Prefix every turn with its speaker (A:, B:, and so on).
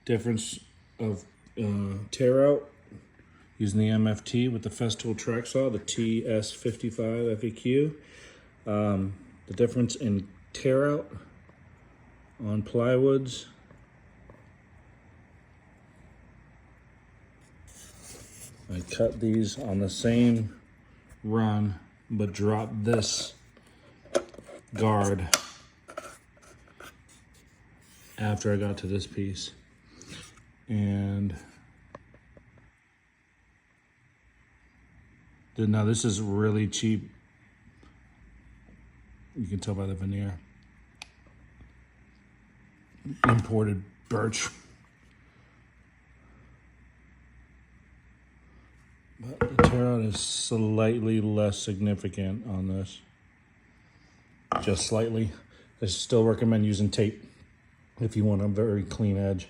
A: difference of tear out using the MFT with the Festool track saw, the TS55 FEQ. The difference in tear out on plywoods. I cut these on the same run, but dropped this guard after I got to this piece. And now this is really cheap. You can tell by the veneer. Imported birch. But the tear out is slightly less significant on this. Just slightly. I still recommend using tape if you want a very clean edge.